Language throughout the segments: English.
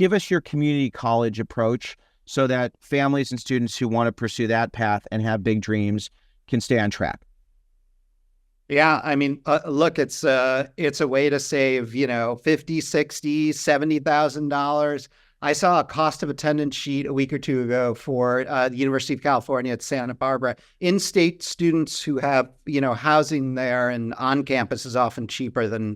give us your community college approach so that families and students who want to pursue that path and have big dreams can stay on track. Yeah, I mean, look, it's a way to save, $50,000, $60,000, $70,000. I saw a cost of attendance sheet a week or two ago for the University of California at Santa Barbara. In-state students who have, housing there and on campus is often cheaper than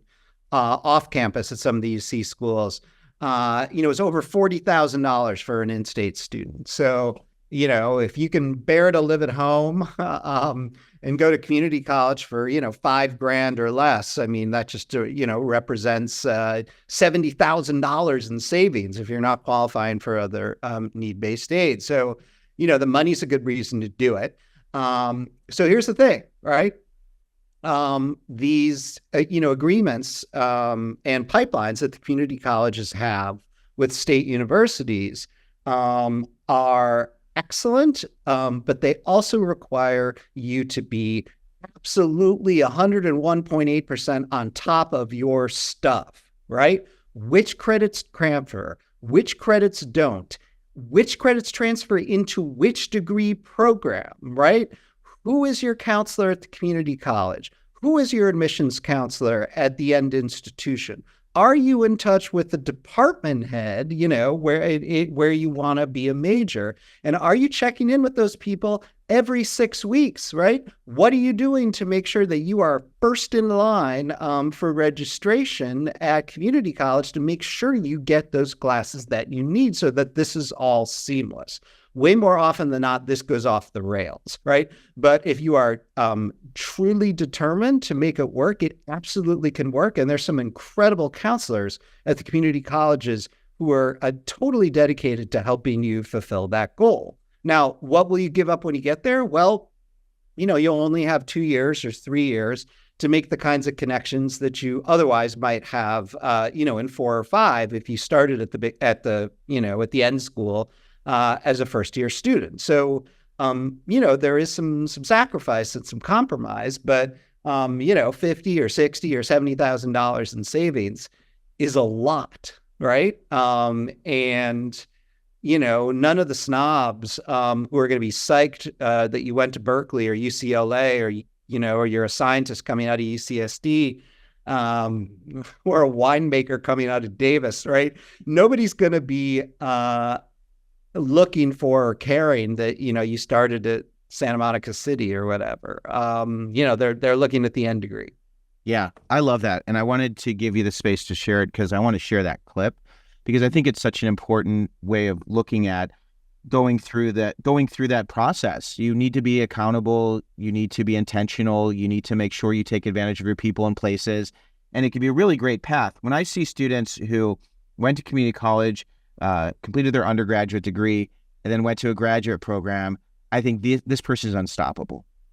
off campus at some of the UC schools. It's over $40,000 for an in-state student. So, if you can bear to live at home and go to community college for, $5,000 or less, I mean, that just, represents $70,000 in savings if you're not qualifying for other need-based aid. So, the money's a good reason to do it. So here's the thing, right? These, agreements and pipelines that the community colleges have with state universities are excellent, but they also require you to be absolutely 101.8% on top of your stuff, right? Which credits transfer, which credits don't, which credits transfer into which degree program, right? Who is your counselor at the community college? Who is your admissions counselor at the end institution? Are you in touch with the department head, where you want to be a major? And are you checking in with those people every 6 weeks, right? What are you doing to make sure that you are first in line for registration at community college to make sure you get those classes that you need so that this is all seamless? Way more often than not, this goes off the rails, right? But if you are truly determined to make it work, it absolutely can work. And there's some incredible counselors at the community colleges who are totally dedicated to helping you fulfill that goal. Now, what will you give up when you get there? Well, you'll only have 2 years or 3 years to make the kinds of connections that you otherwise might have, in 4 or 5 if you started at the end school as a first-year student. So, there is some sacrifice and some compromise, but, $50,000 or $60,000 or $70,000 in savings is a lot, right? And, none of the snobs who are going to be psyched that you went to Berkeley or UCLA or you're a scientist coming out of UCSD or a winemaker coming out of Davis, right? Nobody's going to be looking for or caring that, you started at Santa Monica City or whatever. They're looking at the end degree. Yeah, I love that. And I wanted to give you the space to share it because I want to share that clip because I think it's such an important way of looking at going through that process. You need to be accountable. You need to be intentional. You need to make sure you take advantage of your people and places. And it can be a really great path. When I see students who went to community college, completed their undergraduate degree, and then went to a graduate program, I think this person is unstoppable.